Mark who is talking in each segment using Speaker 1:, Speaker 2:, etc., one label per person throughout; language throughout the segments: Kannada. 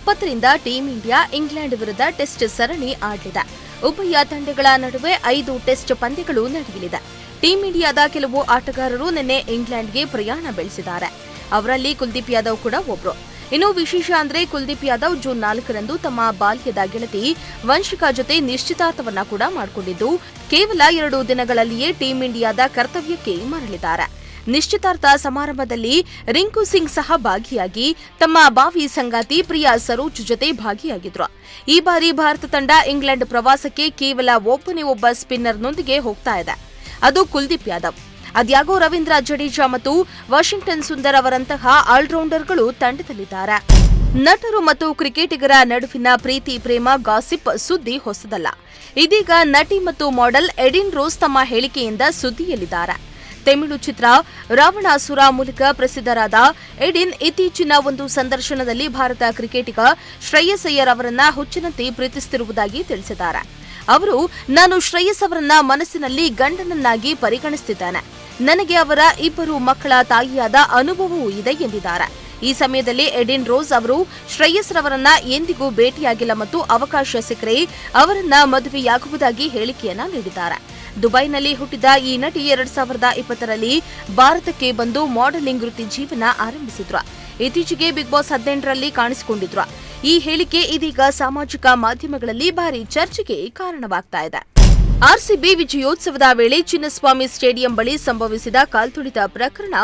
Speaker 1: 20ರಿಂದ ಟೀಂ ಇಂಡಿಯಾ ಇಂಗ್ಲೆಂಡ್ ವಿರುದ್ಧ ಟೆಸ್ಟ್ ಸರಣಿ ಆಡಲಿದೆ. ಉಭಯ ತಂಡಗಳ ನಡುವೆ 5 ಟೆಸ್ಟ್ ಪಂದ್ಯಗಳು ನಡೆಯಲಿದೆ. ಟೀಂ ಇಂಡಿಯಾದ ಕೆಲವು ಆಟಗಾರರು ನಿನ್ನೆ ಇಂಗ್ಲೆಂಡ್ಗೆ ಪ್ರಯಾಣ ಬೆಳೆಸಿದ್ದಾರೆ. ಅವರಲ್ಲಿ ಕುಲ್ದೀಪ್ ಯಾದವ್ ಕೂಡ ಒಬ್ರು. ಇನ್ನು ವಿಶೇಷ ಅಂದ್ರೆ ಕುಲ್ದೀಪ್ ಯಾದವ್ ಜೂನ್ 4ರಂದು ತಮ್ಮ ಬಾಲ್ಯದ ಗೆಳತಿ ವಂಶಿಕಾ ಜೊತೆ ನಿಶ್ಚಿತಾರ್ಥವನ್ನ ಕೂಡ ಮಾಡಿಕೊಂಡಿದ್ದು, ಕೇವಲ 2 ದಿನಗಳಲ್ಲಿಯೇ ಟೀಂ ಇಂಡಿಯಾದ ಕರ್ತವ್ಯಕ್ಕೆ ಮರಳಿದ್ದಾರೆ. ನಿಶ್ಚಿತಾರ್ಥ ಸಮಾರಂಭದಲ್ಲಿ ರಿಂಕು ಸಿಂಗ್ ಸಹ ಭಾಗಿಯಾಗಿ ತಮ್ಮ ಬಾವಿ ಸಂಗಾತಿ ಪ್ರಿಯಾ ಸರೋಜ್ ಜೊತೆ ಭಾಗಿಯಾಗಿದ್ರು. ಈ ಬಾರಿ ಭಾರತ ತಂಡ ಇಂಗ್ಲೆಂಡ್ ಪ್ರವಾಸಕ್ಕೆ ಕೇವಲ ಒಬ್ಬ ಸ್ಪಿನ್ನರ್ನೊಂದಿಗೆ ಹೋಗ್ತಾ ಇದೆ. ಅದು ಕುಲ್ದೀಪ್ ಯಾದವ್. ಅದ್ಯಾಗೋ ರವೀಂದ್ರ ಜಡೇಜಾ ಮತ್ತು ವಾಷಿಂಗ್ಟನ್ ಸುಂದರ್ ಅವರಂತಹ ಆಲ್ರೌಂಡರ್ಗಳು ತಂಡದಲ್ಲಿದ್ದಾರೆ. ನಟರು ಮತ್ತು ಕ್ರಿಕೆಟಿಗರ ನಡುವಿನ ಪ್ರೀತಿ ಪ್ರೇಮ ಗಾಸಿಪ್ ಸುದ್ದಿ ಹೊಸದಲ್ಲ. ಇದೀಗ ನಟಿ ಮತ್ತು ಮಾಡೆಲ್ ಎಡಿನ್ ರೋಸ್ ತಮ್ಮ ಹೇಳಿಕೆಯಿಂದ ಸುದ್ದಿಯಲ್ಲಿದ್ದಾರೆ. ತಮಿಳು ಚಿತ್ರ ರಾವಣಾಸುರ ಮೂಲಕ ಪ್ರಸಿದ್ಧರಾದ ಎಡಿನ್ ಇತ್ತೀಚಿನ ಒಂದು ಸಂದರ್ಶನದಲ್ಲಿ ಭಾರತ ಕ್ರಿಕೆಟಿಗ ಶ್ರೇಯಸ್ ಅಯ್ಯರ್ ಅವರನ್ನ ಹುಚ್ಚಿನಂತೆ ಪ್ರೀತಿಸುತ್ತಿರುವುದಾಗಿ ತಿಳಿಸಿದ್ದಾರೆ. ಅವರು, ನಾನು ಶ್ರೇಯಸ್ ಅವರನ್ನ ಮನಸ್ಸಿನಲ್ಲಿ ಗಂಡನನ್ನಾಗಿ ಪರಿಗಣಿಸುತ್ತಿದ್ದೇನೆ. ನನಗೆ ಅವರ 2 ಮಕ್ಕಳ ತಾಯಿಯಾದ ಅನುಭವವೂ ಇದೆ ಎಂದಿದ್ದಾರೆ. ಈ ಸಮಯದಲ್ಲಿ ಎಡಿನ್ ರೋಸ್ ಅವರು ಶ್ರೇಯಸ್ ರವರನ್ನ ಎಂದಿಗೂ ಭೇಟಿಯಾಗಿಲ್ಲ ಮತ್ತು ಅವಕಾಶ ಸಿಕ್ಕರೆ ಅವರನ್ನ ಮದುವೆಯಾಗುವುದಾಗಿ ಹೇಳಿಕೆಯನ್ನ ನೀಡಿದ್ದಾರೆ. ದುಬೈನಲ್ಲಿ ಹುಟ್ಟಿದ ಈ ನಟಿ 2020ರಲ್ಲಿ ಭಾರತಕ್ಕೆ ಬಂದು ಮಾಡೆಲಿಂಗ್ ವೃತ್ತಿ ಜೀವನ ಆರಂಭಿಸಿದ್ರು. ಇತ್ತೀಚೆಗೆ ಬಿಗ್ ಬಾಸ್ 18ರಲ್ಲಿ ಕಾಣಿಸಿಕೊಂಡಿದ್ರು. ಈ ಹೇಳಿಕೆ ಇದೀಗ ಸಾಮಾಜಿಕ ಮಾಧ್ಯಮಗಳಲ್ಲಿ ಭಾರಿ ಚರ್ಚೆಗೆ ಕಾರಣವಾಗ್ತಾ ಇದೆ. ಆರ್ಸಿಬಿ ವಿಜಯೋತ್ಸವದ ವೇಳೆ ಚಿನ್ನಸ್ವಾಮಿ ಸ್ಟೇಡಿಯಂ ಬಳಿ ಸಂಭವಿಸಿದ ಕಾಲ್ತುಳಿತ ಪ್ರಕರಣ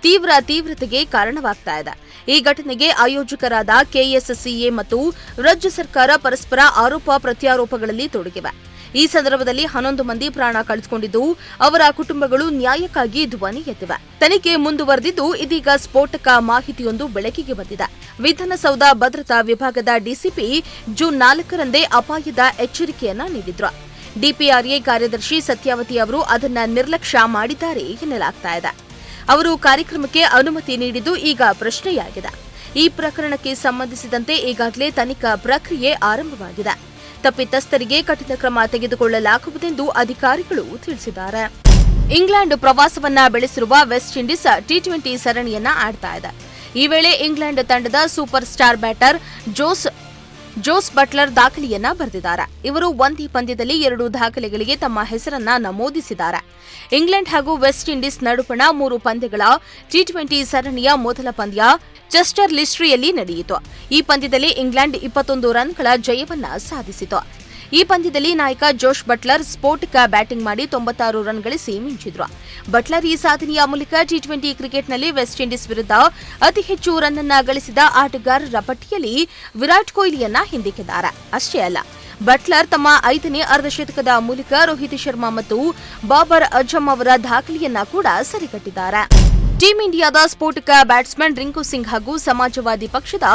Speaker 1: ತೀವ್ರತೆಗೆ ಕಾರಣವಾಗ್ತಾ ಇದೆ. ಈ ಘಟನೆಗೆ ಆಯೋಜಕರಾದ ಕೆಎಸ್ಸಿಎ ಮತ್ತು ರಾಜ್ಯ ಸರ್ಕಾರ ಪರಸ್ಪರ ಆರೋಪ ಪ್ರತ್ಯಾರೋಪಗಳಲ್ಲಿ ತೊಡಗಿವೆ. ಈ ಸಂದರ್ಭದಲ್ಲಿ 11 ಮಂದಿ ಪ್ರಾಣ ಕಳೆದುಕೊಂಡಿದ್ದು, ಅವರ ಕುಟುಂಬಗಳು ನ್ಯಾಯಕ್ಕಾಗಿ ಧ್ವನಿ ಎತ್ತಿವೆ. ತನಿಖೆ ಮುಂದುವರೆದಿದ್ದು, ಇದೀಗ ಸ್ಫೋಟಕ ಮಾಹಿತಿಯೊಂದು ಬೆಳಕಿಗೆ ಬಂದಿದೆ. ವಿಧಾನಸೌಧ ಭದ್ರತಾ ವಿಭಾಗದ ಡಿಸಿಪಿ ಜೂನ್ 4ರಂದೇ ಅಪಾಯದ ಎಚ್ಚರಿಕೆಯನ್ನ ನೀಡಿದ್ರು. ಡಿಪಿಆರ್ಎ ಕಾರ್ಯದರ್ಶಿ ಸತ್ಯಾವತಿ ಅವರು ಅದನ್ನ ನಿರ್ಲಕ್ಷ್ಯ ಮಾಡಿದ್ದಾರೆ ಎನ್ನಲಾಗ್ತಾ ಇದೆ. ಅವರು ಕಾರ್ಯಕ್ರಮಕ್ಕೆ ಅನುಮತಿ ನೀಡಿದ್ದು ಈಗ ಪ್ರಶ್ನೆಯಾಗಿದೆ. ಈ ಪ್ರಕರಣಕ್ಕೆ ಸಂಬಂಧಿಸಿದಂತೆ ಈಗಾಗಲೇ ತನಿಖಾ ಪ್ರಕ್ರಿಯೆ ಆರಂಭವಾಗಿದೆ. ತಪ್ಪಿತಸ್ಥರಿಗೆ ಕಠಿಣ ಕ್ರಮ ತೆಗೆದುಕೊಳ್ಳಲಾಗುವುದೆಂದು ಅಧಿಕಾರಿಗಳು ತಿಳಿಸಿದ್ದಾರೆ. ಇಂಗ್ಲೆಂಡ್ ಪ್ರವಾಸವನ್ನ ಬೆಳೆಸಿರುವ ವೆಸ್ಟ್ ಇಂಡೀಸ್ ಟಿ20 ಸರಣಿಯನ್ನ ಆಡ್ತಾ ಇದೆ. ಈ ವೇಳೆ ಇಂಗ್ಲೆಂಡ್ ತಂಡದ super star batter Jos Buttler ದಾಖಲೆಯನ್ನ ಬರೆದಿದ್ದಾರೆ. ಇವರು ಒಂದೇ ಪಂದ್ಯದಲ್ಲಿ 2 ದಾಖಲೆಗಳಿಗೆ ತಮ್ಮ ಹೆಸರನ್ನ ನಮೂದಿಸಿದ್ದಾರೆ. ಇಂಗ್ಲೆಂಡ್ ಹಾಗೂ ವೆಸ್ಟ್ ಇಂಡೀಸ್ ನಡುವಣ 3 ಪಂದ್ಯಗಳ ಟಿ20 ಸರಣಿಯ ಮೊದಲ ಪಂದ್ಯ ಚೆಸ್ಟರ್ ಲಿಸ್ಟ್ರಿಯಲ್ಲಿ ನಡೆಯಿತು. ಈ ಪಂದ್ಯದಲ್ಲಿ ಇಂಗ್ಲೆಂಡ್ 21 ರನ್ಗಳ ಜಯವನ್ನ ಸಾಧಿಸಿತು. ಈ ಪಂದ್ಯದಲ್ಲಿ ನಾಯಕ ಜೋಶ್ ಬಟ್ಲರ್ ಸ್ಫೋಟಕ ಬ್ಯಾಟಿಂಗ್ ಮಾಡಿ 96 ರನ್ ಗಳಿಸಿ ಮಿಂಚಿದ್ರು. ಬಟ್ಲರ್ ಈ ಸಾಧನೆಯ ಮೂಲಕ ಟಿ20 ಕ್ರಿಕೆಟ್ನಲ್ಲಿ ವೆಸ್ಟ್ ಇಂಡೀಸ್ ವಿರುದ್ಧ ಅತಿ ಹೆಚ್ಚು ರನ್ ಅನ್ನ ಗಳಿಸಿದ ಆಟಗಾರರ ಪಟ್ಟಿಯಲ್ಲಿ ವಿರಾಟ್ ಕೊಹ್ಲಿಯನ್ನ ಹಿಂದಿಕ್ಕಿದ್ದಾರೆ. ಅಷ್ಟೇ ಅಲ್ಲ, ಬಟ್ಲರ್ ತಮ್ಮ 5ನೇ ಅರ್ಧಶತಕದ ಮೂಲಕ ರೋಹಿತ್ ಶರ್ಮಾ ಮತ್ತು ಬಾಬರ್ ಅಜಮ್ ಅವರ ದಾಖಲೆಯನ್ನ ಕೂಡ ಸರಿಗಟ್ಟಿದ್ದಾರೆ. ಟೀಂ ಇಂಡಿಯಾದ ಸ್ಫೋಟಕ ಬ್ಯಾಟ್ಸ್ಮನ್ ರಿಂಕು ಸಿಂಗ್ ಹಾಗೂ ಸಮಾಜವಾದಿ ಪಕ್ಷದ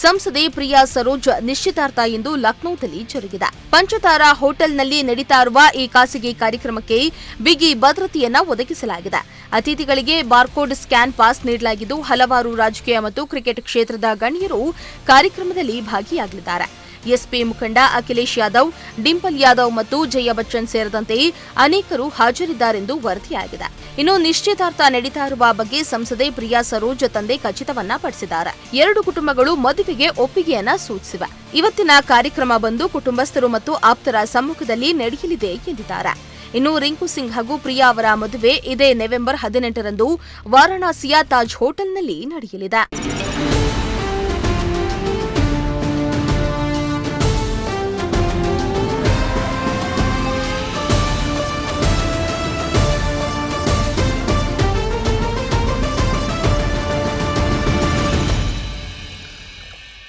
Speaker 1: ಸಂಸದೆ ಪ್ರಿಯಾ ಸರೋಜ್ ನಿಶ್ಚಿತಾರ್ಥ ಎಂದು ಲಕ್ನೋದಲ್ಲಿ ಜರುಗಿದೆ. ಪಂಚತಾರಾ ಹೋಟೆಲ್ನಲ್ಲಿ ನಡೀತಾ ಇರುವ ಈ ಖಾಸಗಿ ಕಾರ್ಯಕ್ರಮಕ್ಕೆ ಬಿಗಿ ಭದ್ರತೆಯನ್ನ ಒದಗಿಸಲಾಗಿದೆ. ಅತಿಥಿಗಳಿಗೆ ಬಾರ್ಕೋಡ್ ಸ್ಕ್ಯಾನ್ ಪಾಸ್ ನೀಡಲಾಗಿದ್ದು, ಹಲವಾರು ರಾಜಕೀಯ ಮತ್ತು ಕ್ರಿಕೆಟ್ ಕ್ಷೇತ್ರದ ಗಣ್ಯರು ಕಾರ್ಯಕ್ರಮದಲ್ಲಿ ಭಾಗಿಯಾಗಲಿದ್ದಾರೆ. ಎಸ್ಪಿ ಮುಖಂಡ ಅಖಿಲೇಶ್ ಯಾದವ್, ಡಿಂಪಲ್ ಯಾದವ್ ಮತ್ತು ಜಯ ಬಚ್ಚನ್ ಸೇರಿದಂತೆ ಅನೇಕರು ಹಾಜರಿದ್ದಾರೆಂದು ವರದಿಯಾಗಿದೆ. ಇನ್ನು ನಿಶ್ಚಿತಾರ್ಥ ನಡೀತಾ ಇರುವ ಬಗ್ಗೆ ಸಂಸದೆ ಪ್ರಿಯಾ ಸರೋಜ್ ತಂದೆ ಖಚಿತವನ್ನ ಪಡಿಸಿದ್ದಾರೆ. 2 ಕುಟುಂಬಗಳು ಮದುವೆಗೆ ಒಪ್ಪಿಗೆಯನ್ನ ಸೂಚಿಸಿವೆ. ಇವತ್ತಿನ ಕಾರ್ಯಕ್ರಮ ಬಂದು ಕುಟುಂಬಸ್ಥರು ಮತ್ತು ಆಪ್ತರ ಸಮ್ಮುಖದಲ್ಲಿ ನಡೆಯಲಿದೆ ಎಂದಿದ್ದಾರೆ. ಇನ್ನು ರಿಂಕು ಸಿಂಗ್ ಹಾಗೂ ಪ್ರಿಯಾ ಅವರ ಮದುವೆ ಇದೇ ನವೆಂಬರ್ 18ರಂದು ವಾರಾಣಸಿಯ ತಾಜ್ ಹೋಟೆಲ್ನಲ್ಲಿ ನಡೆಯಲಿದೆ.